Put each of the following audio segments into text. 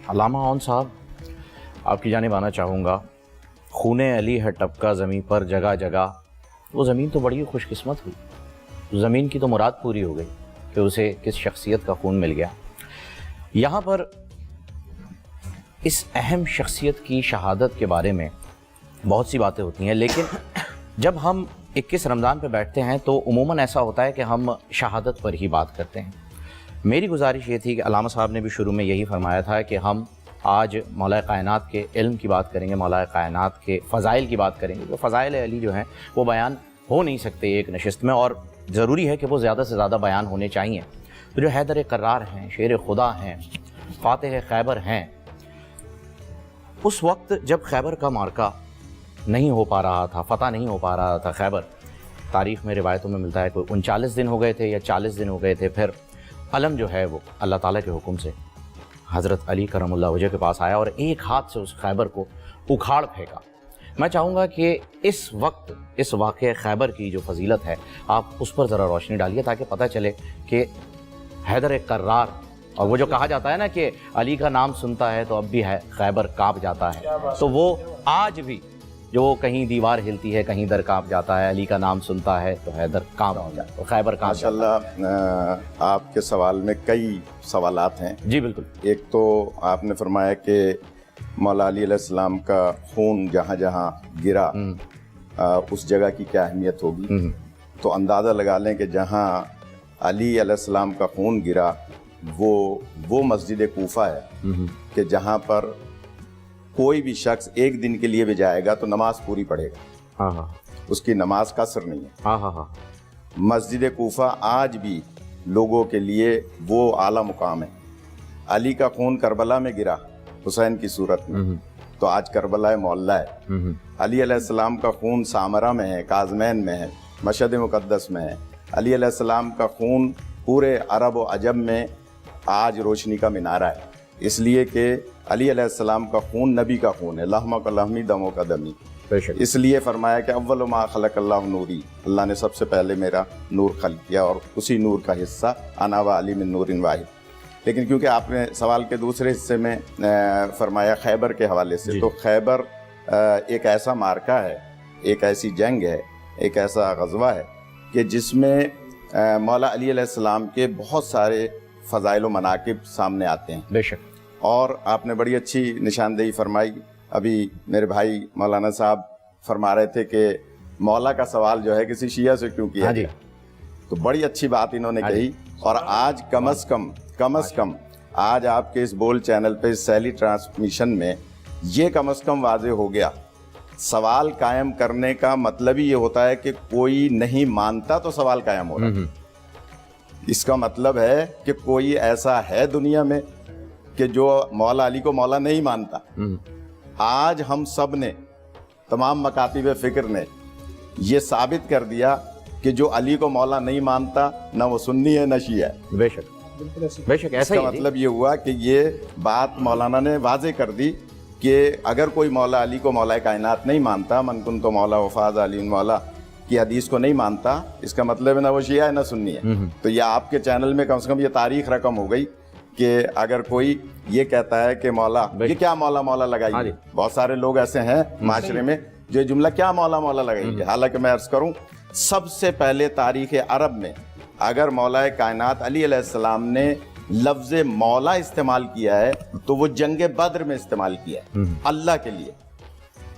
علامہ عون صاحب، آپ کی جانب آنا چاہوں گا. خون علی ہے ٹپکا زمین پر جگہ جگہ. وہ زمین تو بڑی خوش قسمت ہوئی، زمین کی تو مراد پوری ہو گئی کہ اسے کس شخصیت کا خون مل گیا. یہاں پر اس اہم شخصیت کی شہادت کے بارے میں بہت سی باتیں ہوتی ہیں، لیکن جب ہم 21 رمضان پہ بیٹھتے ہیں تو عموماً ایسا ہوتا ہے کہ ہم شہادت پر ہی بات کرتے ہیں. میری گزارش یہ تھی کہ علامہ صاحب نے بھی شروع میں یہی فرمایا تھا کہ ہم آج مولا کائنات کے علم کی بات کریں گے، مولا کائنات کے فضائل کی بات کریں گے. تو فضائل علی جو ہیں وہ بیان ہو نہیں سکتے ایک نشست میں، اور ضروری ہے کہ وہ زیادہ سے زیادہ بیان ہونے چاہیے. تو جو حیدر کرار ہیں، شیر خدا ہیں، فاتح خیبر ہیں، اس وقت جب خیبر کا مارکہ نہیں ہو پا رہا تھا، فتح نہیں ہو پا رہا تھا خیبر، تاریخ میں روایتوں میں ملتا ہے کوئی 39 دن ہو گئے تھے یا 40 دن ہو گئے تھے، پھر علم جو ہے وہ اللہ تعالیٰ کے حکم سے حضرت علی کرم اللہ وجہ کے پاس آیا اور ایک ہاتھ سے اس خیبر کو اکھاڑ پھینکا. میں چاہوں گا کہ اس وقت اس واقعہ خیبر کی جو فضیلت ہے آپ اس پر ذرا روشنی ڈالیے تاکہ پتہ چلے کہ حیدر کرار، اور وہ جو کہا جاتا ہے نا کہ علی کا نام سنتا ہے تو اب بھی ہے خیبر کانپ جاتا ہے، تو وہ آج بھی جو کہیں دیوار ہلتی ہے کہیں در کانپ جاتا ہے، علی کا نام سنتا ہے تو حیدر کانپ جاتا ہے، خیبر کانپ جاتا ہے. ماشاءاللہ آپ کے سوال میں کئی سوالات ہیں. جی بالکل. ایک تو آپ نے فرمایا کہ مولا علی علیہ السلام کا خون جہاں جہاں گرا اس جگہ کی کیا اہمیت ہوگی. تو اندازہ لگا لیں کہ جہاں علی علیہ السلام کا خون گرا وہ مسجد کوفہ ہے کہ جہاں پر کوئی بھی شخص ایک دن کے لیے بھی جائے گا تو نماز پوری پڑھے گا، اس کی نماز قصر نہیں ہے. مسجد کوفہ آج بھی لوگوں کے لیے وہ اعلیٰ مقام ہے. علی کا خون کربلا میں گرا حسین کی صورت میں، تو آج کربلا معلیٰ ہے. علی علیہ السلام کا خون سامرہ میں ہے، کاظمین میں ہے، مشہد مقدس میں ہے. علی علیہ السلام کا خون پورے عرب و عجم میں آج روشنی کا مینارہ ہے، اس لیے کہ علی علیہ السلام کا خون نبی کا خون ہے، لحمہ کا لحمی دموں کا دمی. اس لیے فرمایا کہ اول ما خلق اللہ نوری، اللہ نے سب سے پہلے میرا نور خلق کیا اور اسی نور کا حصہ انا و علی من نور واحد. لیکن کیونکہ آپ نے سوال کے دوسرے حصے میں فرمایا خیبر کے حوالے سے، تو خیبر ایک ایسا مارکہ ہے، ایک ایسی جنگ ہے، ایک ایسا غزوہ ہے کہ جس میں مولا علی علیہ السلام کے بہت سارے فضائل و مناقب سامنے آتے ہیں. بے شک. اور آپ نے بڑی اچھی نشاندہی فرمائی. ابھی میرے بھائی مولانا صاحب فرما رہے تھے کہ مولا کا سوال جو ہے کسی شیعہ سے کیوں کیا گیا، تو بڑی اچھی بات انہوں نے کہی. اور آج کم از کم آج آپ کے اس بول چینل پہ اس سیلی ٹرانسمیشن میں یہ کم از کم واضح ہو گیا. سوال قائم کرنے کا مطلب ہی یہ ہوتا ہے کہ کوئی نہیں مانتا تو سوال قائم ہو رہا ہے. اس کا مطلب ہے کہ کوئی ایسا ہے دنیا میں کہ جو مولا علی کو مولا نہیں مانتا. آج ہم سب نے، تمام مکاتب فکر نے یہ ثابت کر دیا کہ جو علی کو مولا نہیں مانتا نہ وہ سنی ہے نہ شیعہ ہے. بے شک بے شک. ایسا اس کا مطلب یہ ہوا کہ یہ بات مولانا نے واضح کر دی کہ اگر کوئی مولا علی کو مولا کائنات نہیں مانتا، من کن تو مولا وفاظ علی مولا کی حدیث کو نہیں مانتا، اس کا مطلب ہے نہ وہ شیعہ ہے نہ سنی ہے. تو یہ آپ کے چینل میں کم سے کم یہ تاریخ رقم ہو گئی کہ اگر کوئی یہ کہتا ہے کہ مولا، یہ کیا مولا مولا لگائی. بہت سارے لوگ ایسے ہیں معاشرے میں جو جملہ کیا مولا مولا لگائی. حالانکہ میں عرض کروں سب سے پہلے تاریخ عرب میں اگر مولا کائنات علی علیہ السلام نے لفظ مولا استعمال کیا ہے تو وہ جنگ بدر میں استعمال کیا ہے اللہ کے لیے.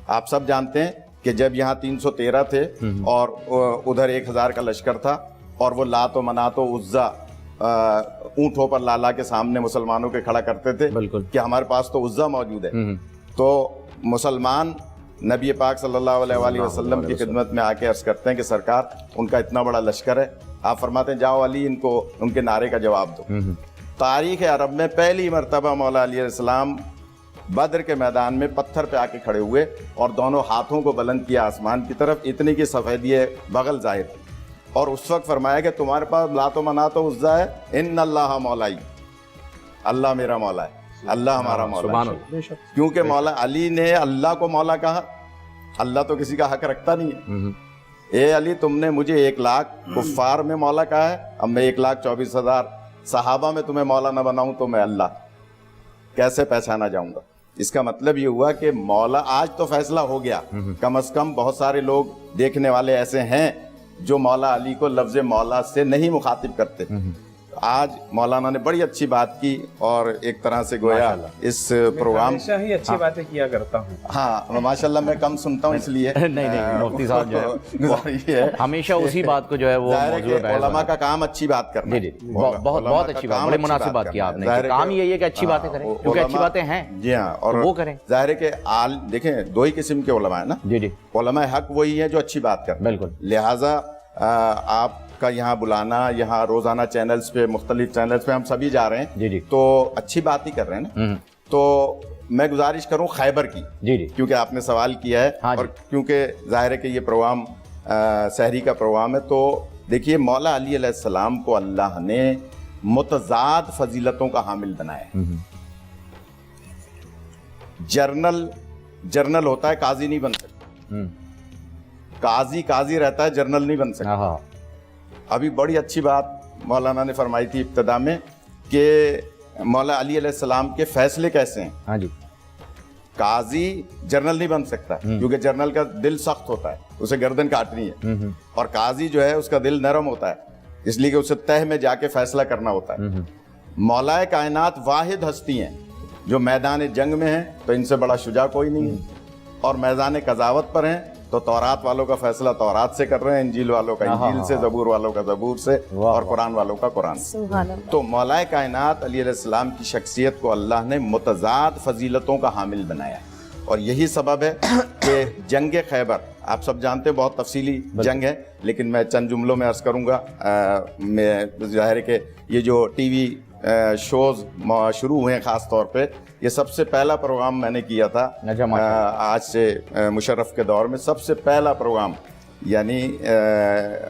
آپ سب جانتے ہیں کہ جب یہاں 313 تھے اور ادھر 1000 کا لشکر تھا اور وہ لات و منات و عزا اونٹوں پر لالا کے سامنے مسلمانوں کے کھڑا کرتے تھے کہ ہمارے پاس تو عزا موجود ہے. تو مسلمان نبی پاک صلی اللہ علیہ وآلہ وسلم کی خدمت میں آ کے عرض کرتے ہیں کہ سرکار ان کا اتنا بڑا لشکر ہے. آپ فرماتے ہیں جاؤ علی ان کو ان کے نعرے کا جواب دو. تاریخ عرب میں پہلی مرتبہ مولا علیہ السلام بدر کے میدان میں پتھر پہ آ کے کھڑے ہوئے اور دونوں ہاتھوں کو بلند کیا آسمان کی طرف، اتنی کی سفیدی بغل ظاہر. اور اس وقت فرمایا کہ تمہارے پاس لات و منات و عزا ہے، ان اللہ مولائی، اللہ میرا مولا ہے، اللہ ہمارا مولا ہے. کیونکہ مولا علی نے اللہ کو مولا کہا. اللہ تو کسی کا حق رکھتا نہیں ہے. اے علی تم نے مجھے 1,00,000 کفار میں مولا کہا ہے، اب میں 1,24,000 صحابہ میں تمہیں مولا نہ بناؤں تو میں اللہ कैसे पहचाना जाऊंगा। इसका मतलब ये हुआ कि मौला आज तो फैसला हो गया, कम अज कम बहुत सारे लोग देखने वाले ऐसे हैं जो मौला अली को लफ्ज़ मौला से नहीं मुखातिब करते। आज मौलाना ने बड़ी अच्छी बात की और एक तरह से गोया इस प्रोग्राम हमेशा ही अच्छी बातें किया करता हूँ। हाँ माशाल्लाह मैं कम सुनता हूँ इसलिए नहीं मुफ्ती साहब जो है गुजारिश है हमेशा उसी बात को जो है वो ज़ाहिर है मौजूद कि है। उलमा का काम अच्छी बात करना जी जी बहुत बहुत अच्छी बात, बड़े मुनासिब बात की आपने, कि काम यही है कि अच्छी बातें करें, क्योंकि अच्छी बातें हैं जी हाँ, और वो करें। ज़ाहिर है कि देखें दो ही किस्म के उलमा है ना, जी जी उलमा हक वही है जो अच्छी बात करते हैं। बिल्कुल। लिहाजा आपका यहाँ बुलाना, यहाँ रोजाना चैनल्स पे, मुख्तलिफ चैनल्स पे हम सभी जा रहे हैं, जी जी तो अच्छी बात ही कर रहे हैं ना। तो मैं गुजारिश करूँ खैबर की, जी जी क्योंकि आपने सवाल किया है, हाँ और क्योंकि जाहिर है कि ये प्रोग्राम सहरी का प्रोग्राम है, तो देखिए मौला अली अलैहिस्सलाम को अल्लाह ने मुतज़ाद फजीलतों का हामिल बनाया है। जर्नल होता है, काजी नहीं बन सकता। काजी रहता है, जर्नल नहीं बन सकता। हाँ अभी बड़ी अच्छी बात मौलाना ने फरमाई थी इब्तिदा में कि मौला अली अलैहिस्सलाम के फैसले कैसे हैं। हाँ जी। काजी जर्नल नहीं बन सकता, क्योंकि जर्नल का दिल सख्त होता है, उसे गर्दन काटनी है, और काजी जो है उसका दिल नरम होता है, इसलिए कि उसे तह में जाके फैसला करना होता है। मौलाए कायनात वाहिद हस्ती हैं जो मैदान जंग में हैं, तो इनसे बड़ा शुजा कोई नहीं है, और मैदान कज़ावत पर हैं तो तौरात वालों का फैसला तौरात से कर रहे हैं, इंजील वालों का इंजील से, ज़बूर वालों का ज़बूर से, और कुरान वालों का कुरान से। तो मौलाए कायनात अली अलैहिस्सलाम की शख्सियत को अल्लाह ने मुतज़ाद फजीलतों का हामिल बनाया, और यही सबब है कि जंग खैबर, आप सब जानते हैं बहुत तफसीली जंग है, लेकिन मैं चंद जुमलों में अर्ज़ करूँगा। मैं ज़ाहिर है कि ये जो टीवी शोज़ शुरू हुए हैं ख़ास तौर पे, ये सबसे पहला प्रोग्राम मैंने किया था आज से मुशर्रफ के दौर में, सबसे पहला प्रोग्राम, यानी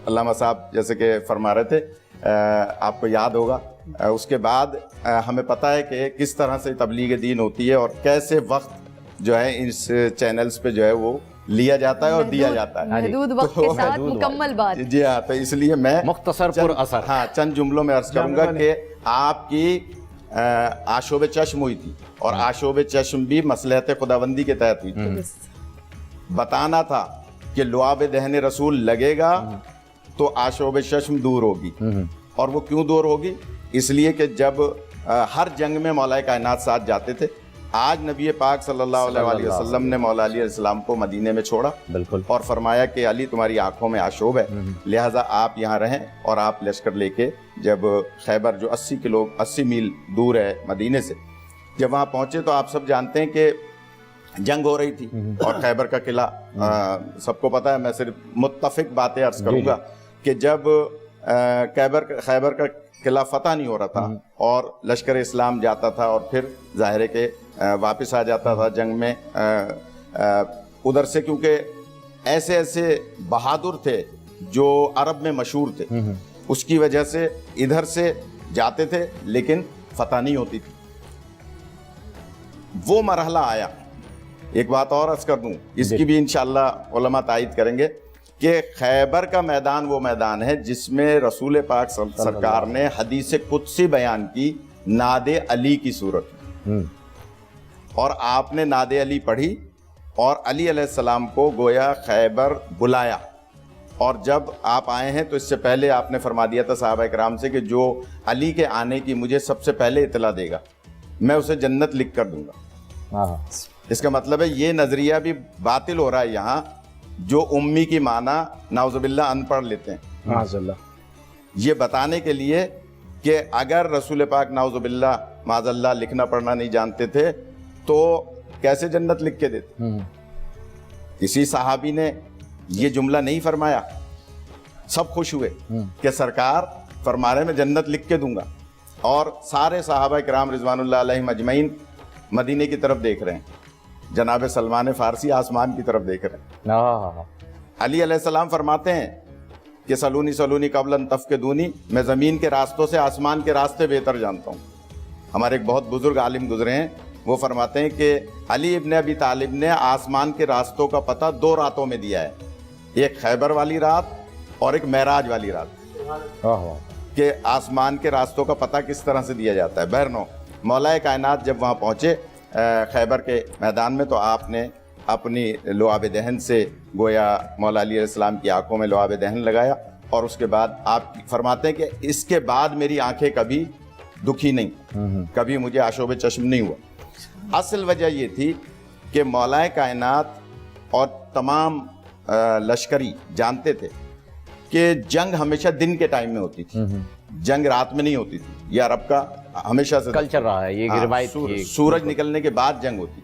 अल्लामा साहब जैसे कि फरमा रहे थे, आपको याद होगा, उसके बाद हमें पता है कि किस तरह से तबलीग दीन होती है और कैसे वक्त जो है इस चैनल्स पे जो है वो लिया जाता है और दिया जाता है महदूद वक्त के साथ मुकम्मल बात। जी हाँ, तो इसलिए मैं मुख्तसर पुर असर, हाँ चंद जुमलों में अर्ज करूंगा कि आपकी आशोब चश्म हुई थी, और आशोब चश्म भी मसलहत खुदाबंदी के तहत हुई थी। बताना था कि लुआब दहन रसूल लगेगा तो आशोब चश्म दूर होगी, और वो क्यों दूर होगी, इसलिए कि जब हर जंग में मौलाए कायनात साथ जाते थे। आज नबी पाक सल्लल्लाहु अलैहि वसल्लम ने मौला अली अलैहिस्सलाम को मदीने में छोड़ा, बिल्कुल, और फरमाया कि अली तुम्हारी आंखों में आशोब है, लिहाजा आप यहाँ रहें, और आप लश्कर लेके जब खैबर जो 80 मील दूर है मदीने से, जब वहाँ पहुँचे तो आप सब जानते हैं कि जंग हो रही थी, और खैबर का किला सबको पता है। मैं सिर्फ मुत्तफिक बातें अर्ज करूँगा कि जब खैबर का किला फतह नहीं हो रहा था और लश्कर इस्लाम जाता था, और फिर ज़ाहिर है कि वापस आ जाता था जंग में उधर से, क्योंकि ऐसे ऐसे बहादुर थे जो अरब में मशहूर थे, उसकी वजह से इधर से जाते थे लेकिन फतह नहीं होती थी। वो मरहला आया। एक बात और अर्ज कर दूं, इसकी भी इंशाअल्लाह उलमा तायद करेंगे कि खैबर का मैदान वो मैदान है जिसमें रसूल पाक सरकार ने हदीस कुदसी बयान की नादे अली की सूरत में, और आपने नादे अली पढ़ी, और अली अलैहिस्सलाम को गोया खैबर बुलाया, और जब आप आए हैं तो इससे पहले आपने फरमा दिया था सहाबा इकराम से कि जो अली के आने की मुझे सबसे पहले इतला देगा मैं उसे जन्नत लिख कर दूंगा। इसका मतलब है ये नजरिया भी बातिल हो रहा है यहाँ, जो उम्मी की माना नाउजुबिल्ला अनपढ़ लेते हैं, ये बताने के लिए कि अगर रसूल पाक नाउजुबिल्ला माज़ल्ला लिखना पढ़ना नहीं जानते थे तो कैसे जन्नत लिख के देते। किसी सहाबी ने ये जुमला नहीं फरमाया, सब खुश हुए कि सरकार फरमा रहे मैं जन्नत लिख के दूंगा, और सारे सहाबा किराम रिजवानुल्लाह अलैहिम अजमईन मदीने की तरफ देख रहे हैं, जनाब सलमान फारसी आसमान की तरफ देख रहे हैं। अली अलैहिस्सलाम फरमाते हैं कि सलूनी सलूनी कबलन तफक़दूनी, मैं ज़मीन के रास्तों से आसमान के रास्ते बेहतर जानता हूँ। हमारे एक बहुत बुजुर्ग आलिम गुजरे हैं, वो फरमाते हैं कि अली इब्न अबी तालिब ने आसमान के रास्तों का पता 2 रातों में दिया है, एक खैबर वाली रात और एक मेराज वाली रात, कि आसमान के रास्तों का पता किस तरह से दिया जाता है। बहरनो, मौलाए कायनात जब वहाँ पहुँचे खैबर के मैदान में, तो आपने अपनी लुआब दहन से गोया मौला अली अलैहिस्सलाम की आंखों में लुआब दहन लगाया, और उसके बाद आप फरमाते हैं कि इसके बाद मेरी आंखें कभी दुखी नहीं, कभी मुझे आशोब चश्म नहीं हुआ। असल वजह ये थी कि मौलाए कायनात और तमाम लश्करी जानते थे कि जंग हमेशा दिन के टाइम में होती थी, जंग रात में नहीं होती थी। ये अरब का हमेशा से कल्चर रहा है, ये रिवायत थी। सूरज निकलने के बाद जंग होती।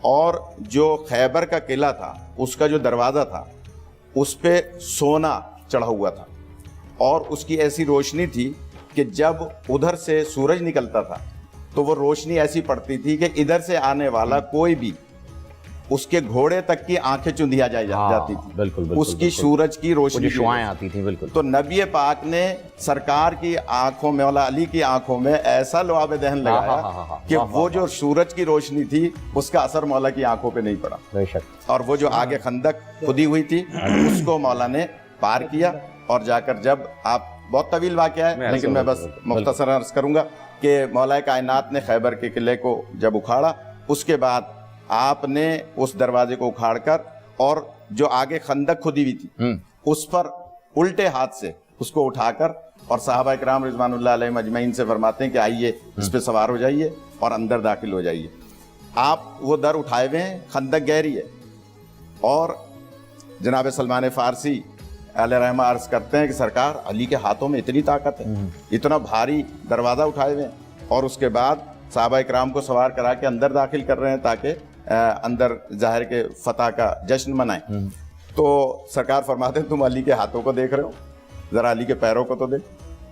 और जो खैबर का किला था उसका जो दरवाज़ा था उस पे सोना चढ़ा हुआ था, और उसकी ऐसी रोशनी थी कि जब उधर से सूरज निकलता था तो वो रोशनी ऐसी पड़ती थी कि इधर से आने वाला कोई भी उसके घोड़े तक की आंखें चुंधिया जाती थी। बिल्कुल, उसकी सूरज की रोशनी शुआएं आती थी। बिल्कुल। तो नबी पाक ने सरकार की आंखों में, मौला अली की आंखों में ऐसा लुआब दहन लगाया कि वो जो सूरज की रोशनी थी उसका असर मौला की आंखों पे नहीं पड़ा। बेशक। और वो जो आगे खंदक खुदी हुई थी उसको मौला ने पार किया, और जाकर जब आप, बहुत तवील वाक़या है लेकिन मैं बस मुख्तसर अर्ज करूंगा कि मौला कायनात ने खैबर के किले को जब उखाड़ा, उसके बाद आपने उस दरवाजे को उखाड़कर और जो आगे खंदक खुदी हुई थी उस पर उल्टे हाथ से उसको उठाकर, और साहबा इकराम रिज़वानुल्लाह अलैहिम अजमईन से फरमाते हैं कि आइए इस पे सवार हो जाइए और अंदर दाखिल हो जाइए। आप वो दर उठाए हुए हैं, खंदक गहरी है, और जनाब सलमान फ़ारसी अलैहिर्रहमा अर्ज करते हैं कि सरकार अली के हाथों में इतनी ताकत है, इतना भारी दरवाज़ा उठाए हुए हैं, और उसके बाद साहबा इकराम को सवार करा के अंदर दाखिल कर रहे हैं ताकि अंदर ज़ाहिर के फतह का जश्न मनाएं। तो सरकार फरमाते हैं तुम अली के हाथों को देख रहे हो, ज़रा अली के पैरों को तो देख।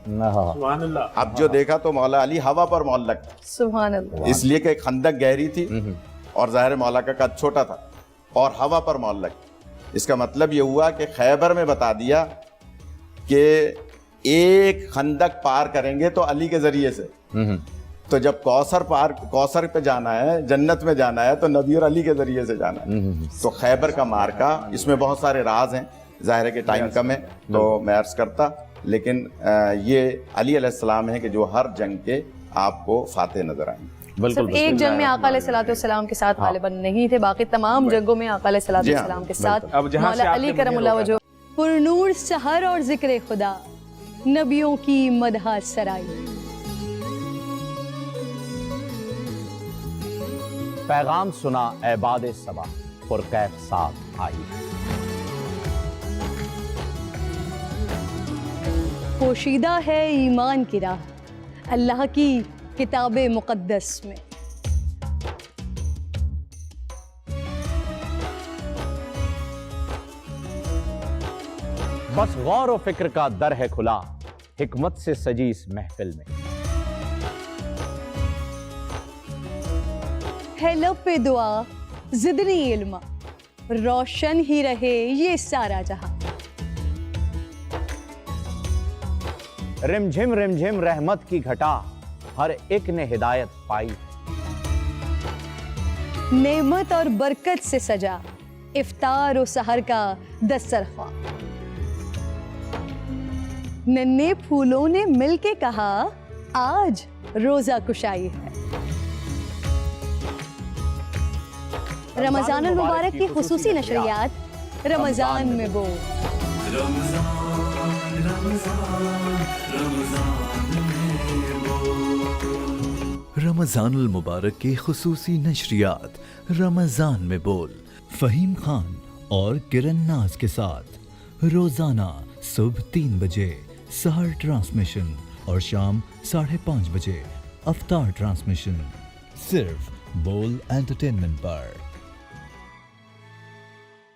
सुभान अल्लाह। अब जो देखा तो मौला अली हवा पर मौलक था, सुभान अल्लाह। इसलिए कि खंदक गहरी थी और ज़ाहिर मौला का कद छोटा था और हवा पर मौलक। इसका मतलब ये हुआ कि खैबर में बता दिया कि एक खंदक पार करेंगे तो अली के ज़रिए से, तो जब कौसर पे जाना है, जन्नत में जाना है, तो नबी और अली के जरिए से जाना है। तो खैबर का मार्का, इसमें बहुत सारे राज हैं, ज़ाहिर है कि टाइम कम है तो मैं अर्ज़ करता, लेकिन ये अली अलैहिस्सलाम है कि जो हर जंग के आपको फातेह नजर आएंगे। सिर्फ एक जंग में आका अलैहिस्सलाम के साथ गालिबन नहीं थे, बाकी तमाम जंगों में आका अलैहिस्सलाम के साथ मौला अली करमुल्लाह वजह। पुरनूर सहर और जिक्र खुदा, नबियों की मदह सराई। पैगाम सुना ऐबाद सबा, पुरकैफ साथ आई। पोशीदा है ईमान की राह, अल्लाह की किताबे मुक़द्दस में। बस गौर व फिक्र का दर है खुला, हिकमत से सजी इस महफिल में। है लब पे दुआ ज़िदनी इल्मा, रोशन ही रहे ये सारा जहां। रिमझिम रिमझिम रहमत की घटा, हर एक ने हिदायत पाई। नेमत और बरकत से सजा इफ्तार और सहर का दस्तरख्वां। नन्हे फूलों ने मिलके कहा आज रोजा कुशाई है। रमजान अल मुबारक की खुसूसी नशरियात रमजान में बोल। रमजान अल मुबारक की खुसूसी नशरियात रमजान में बोल, फ़हीम खान और किरण नाज के साथ रोजाना सुबह 3 बजे सहर ट्रांसमिशन और शाम 5:30 बजे अफ्तार ट्रांसमिशन, सिर्फ बोल एंटरटेनमेंट पर।